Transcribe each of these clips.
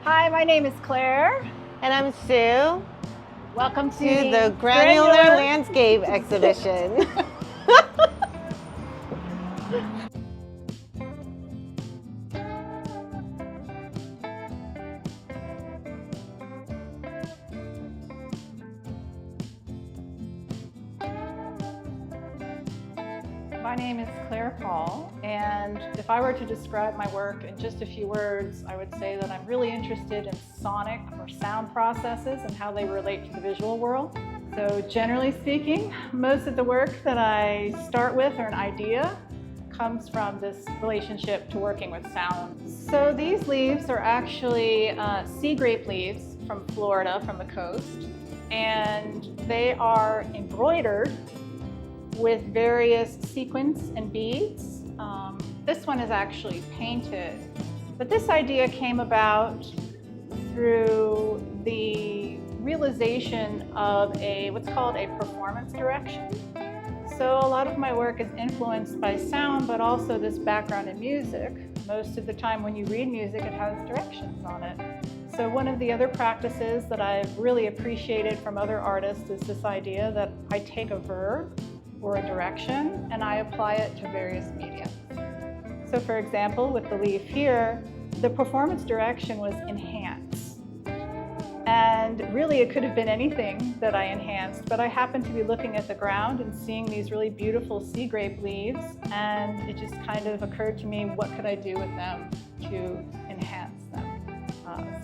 Hi, my name is Claire. And I'm Sue. Welcome to the Granular Landscape exhibition. My name is Claire Paul, and if I were to describe my work in just a few words, I would say that I'm really interested in sonic or sound processes and how they relate to the visual world. So generally speaking, most of the work that I start with or an idea comes from this relationship to working with sound. So these leaves are actually sea grape leaves from Florida, from the coast, and they are embroidered with various sequins and beads. This one is actually painted, but this idea came about through the realization of what's called a performance direction. So a lot of my work is influenced by sound, but also this background in music. Most of the time when you read music, it has directions on it. So one of the other practices that I've really appreciated from other artists is this idea that I take a verb or a direction and I apply it to various mediums. So for example, with the leaf here, the performance direction was enhance. And really it could have been anything that I enhanced, but I happened to be looking at the ground and seeing these really beautiful sea grape leaves, and it just kind of occurred to me, what could I do with them to enhance them?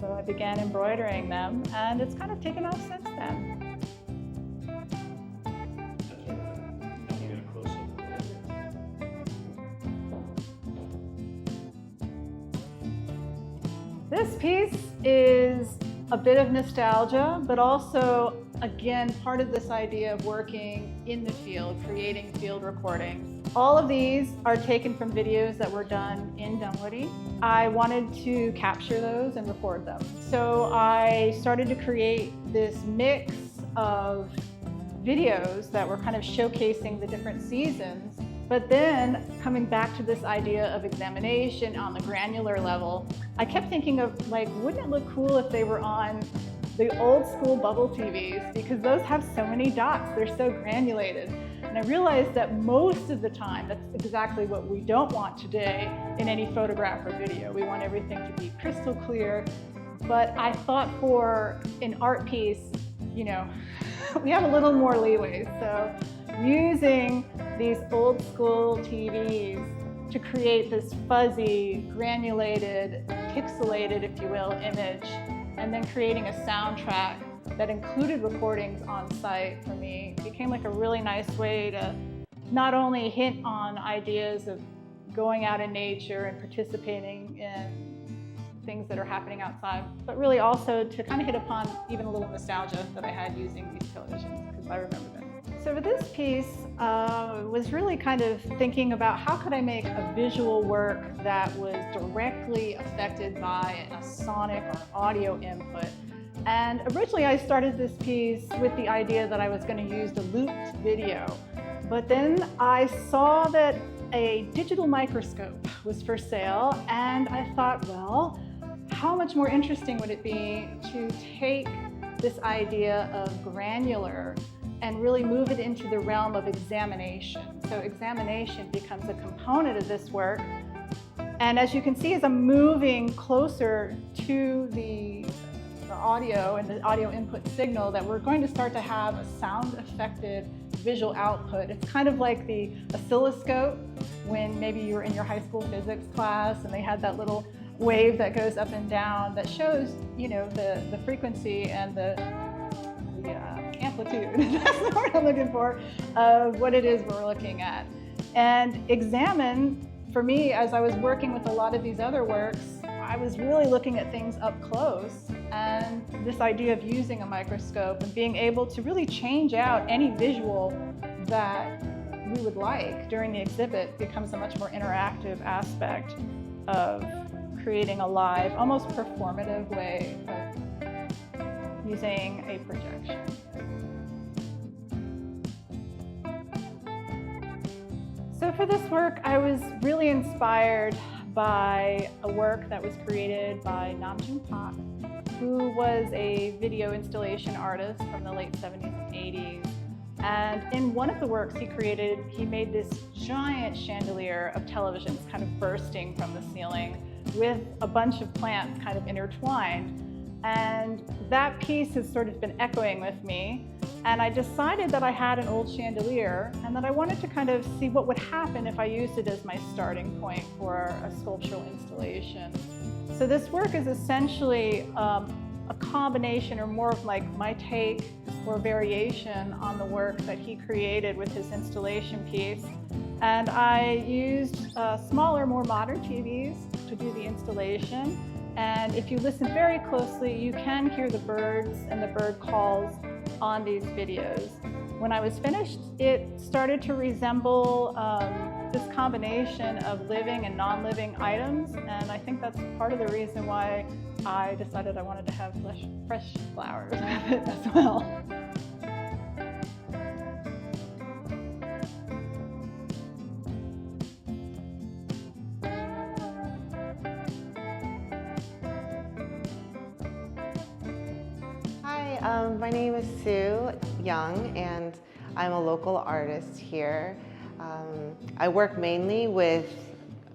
So I began embroidering them, and it's kind of taken off since then. This piece is a bit of nostalgia, but also, again, part of this idea of working in the field, creating field recordings. All of these are taken from videos that were done in Dunwoody. I wanted to capture those and record them. So I started to create this mix of videos that were kind of showcasing the different seasons. But then coming back to this idea of examination on the granular level, I kept thinking of, like, wouldn't it look cool if they were on the old school bubble TVs, because those have so many dots, they're so granulated. And I realized that most of the time, that's exactly what we don't want today in any photograph or video. We want everything to be crystal clear. But I thought for an art piece, you know, we have a little more leeway. So using these old school TVs to create this fuzzy, granulated, pixelated, if you will, image, and then creating a soundtrack that included recordings on site for me became like a really nice way to not only hint on ideas of going out in nature and participating in things that are happening outside, but really also to kind of hit upon even a little nostalgia that I had using these televisions, because I remember them. So for this piece, was really kind of thinking about how could I make a visual work that was directly affected by a sonic or audio input. And originally I started this piece with the idea that I was going to use the looped video. But then I saw that a digital microscope was for sale, and I thought, well, how much more interesting would it be to take this idea of granular and really move it into the realm of examination. So examination becomes a component of this work. And as you can see, as I'm moving closer to the audio and the audio input signal, that we're going to start to have a sound affected visual output. It's kind of like the oscilloscope when maybe you were in your high school physics class and they had that little wave that goes up and down that shows, you know, the frequency and the amplitude, that's the word I'm looking for, of what it is we're looking at. And examine, for me, as I was working with a lot of these other works, I was really looking at things up close, and this idea of using a microscope and being able to really change out any visual that we would like during the exhibit becomes a much more interactive aspect of creating a live, almost performative way of using a projection. So for this work, I was really inspired by a work that was created by Namjoon Park, who was a video installation artist from the late 70s and 80s. And in one of the works he created, he made this giant chandelier of televisions kind of bursting from the ceiling with a bunch of plants kind of intertwined. And that piece has sort of been echoing with me. And I decided that I had an old chandelier and that I wanted to kind of see what would happen if I used it as my starting point for a sculptural installation. So this work is essentially a combination, or more of like my take or variation on the work that he created with his installation piece. And I used smaller, more modern TVs to do the installation. And if you listen very closely, you can hear the birds and the bird calls on these videos. When I was finished, it started to resemble this combination of living and non-living items, and I think that's part of the reason why I decided I wanted to have fresh flowers with it as well. Hi, my name is Soo Young, and I'm a local artist here. I work mainly with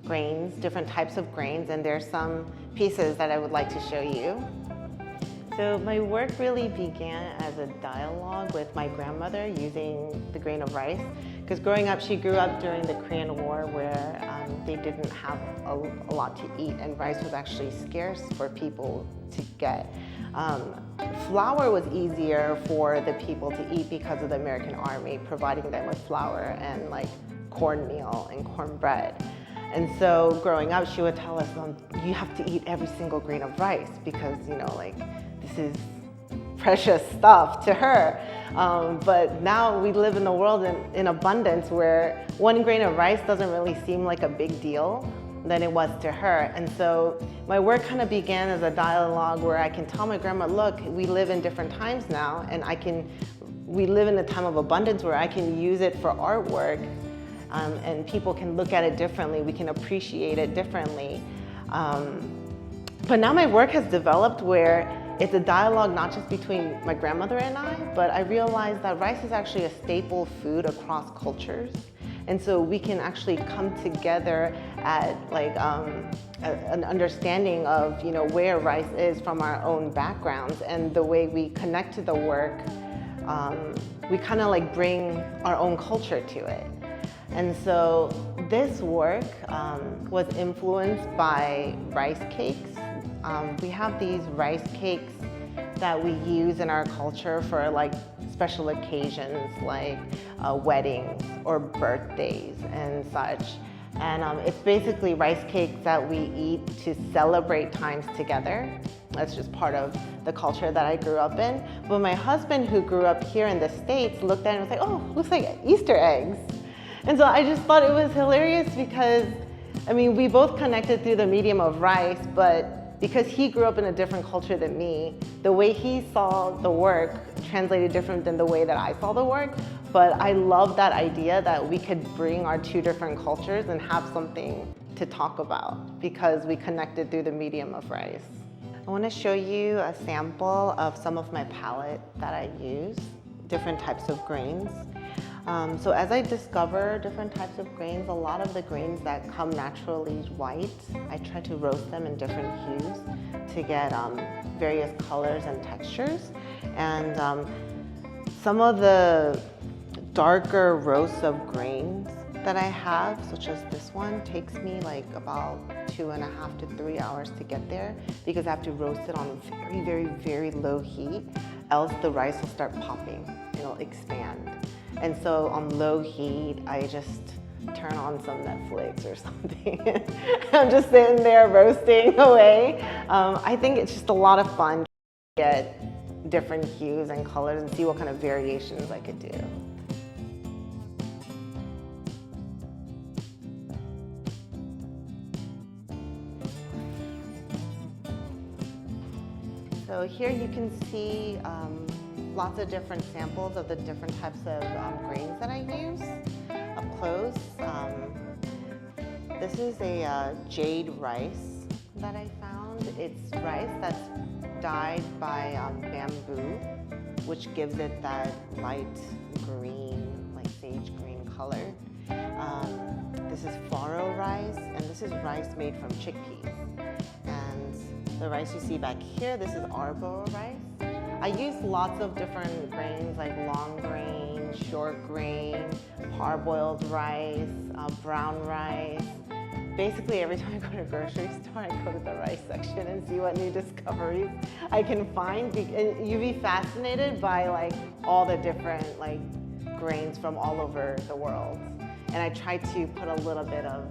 grains, different types of grains, and there's some pieces that I would like to show you. So my work really began as a dialogue with my grandmother using the grain of rice, because growing up, she grew up during the Korean War where they didn't have a lot to eat, and rice was actually scarce for people to get. Flour was easier for the people to eat because of the American Army providing them with flour and like cornmeal and cornbread. And so growing up, she would tell us, you have to eat every single grain of rice because, you know, like this is precious stuff to her. But now we live in a world in abundance where one grain of rice doesn't really seem like a big deal than it was to her. And so my work kind of began as a dialogue where I can tell my grandma, look, we live in different times now, and we live in a time of abundance where I can use it for artwork, and people can look at it differently, we can appreciate it differently. But now my work has developed where it's a dialogue not just between my grandmother and I, but I realized that rice is actually a staple food across cultures. And so we can actually come together at like an understanding of, you know, where rice is from our own backgrounds, and the way we connect to the work, we kind of like bring our own culture to it. And so this work was influenced by rice cakes. We have these rice cakes that we use in our culture for like special occasions like weddings or birthdays and such. And it's basically rice cakes that we eat to celebrate times together. That's just part of the culture that I grew up in. But my husband, who grew up here in the States, looked at it and was like, oh, looks like Easter eggs. And so I just thought it was hilarious because, I mean, we both connected through the medium of rice, but because he grew up in a different culture than me, the way he saw the work translated different than the way that I saw the work. But I love that idea that we could bring our two different cultures and have something to talk about because we connected through the medium of rice. I want to show you a sample of some of my palette that I use, different types of grains. So as I discover different types of grains, a lot of the grains that come naturally white, I try to roast them in different hues to get various colors and textures. And some of the darker roasts of grains that I have, such as this one, takes me like about 2.5 to 3 hours to get there because I have to roast it on very, very, very low heat, else the rice will start popping, it'll expand. And so on low heat, I just turn on some Netflix or something. I'm just sitting there roasting away. I think it's just a lot of fun to get different hues and colors and see what kind of variations I could do. So here you can see lots of different samples of the different types of grains that I use up close. This is a jade rice that I found. It's rice that's dyed by bamboo, which gives it that light green, like sage green color. This is farro rice, and this is rice made from chickpeas. And the rice you see back here, this is arbor rice. I use lots of different grains like long grain, short grain, parboiled rice, brown rice. Basically, every time I go to a grocery store, I go to the rice section and see what new discoveries I can find. And you'd be fascinated by like all the different like grains from all over the world. And I try to put a little bit of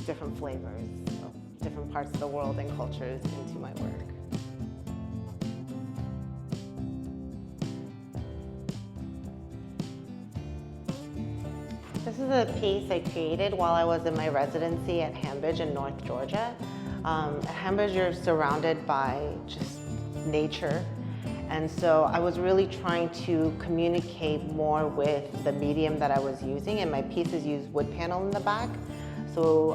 different flavors of different parts of the world and cultures into my work. This is a piece I created while I was in my residency at Hambridge in North Georgia. At Hambridge, you're surrounded by just nature. And so I was really trying to communicate more with the medium that I was using, and my pieces use wood panel in the back. So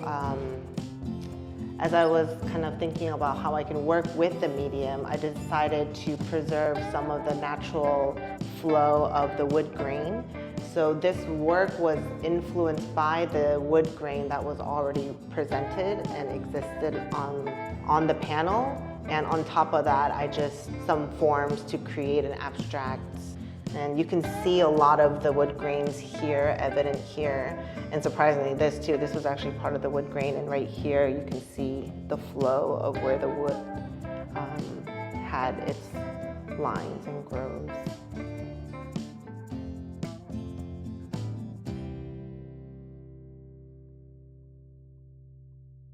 as I was kind of thinking about how I can work with the medium, I decided to preserve some of the natural flow of the wood grain. So this work was influenced by the wood grain that was already presented and existed on the panel. And on top of that, I just some forms to create an abstract. And you can see a lot of the wood grains here, evident here. And surprisingly, this too, this was actually part of the wood grain. And right here, you can see the flow of where the wood had its lines and grooves.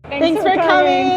Thanks for coming.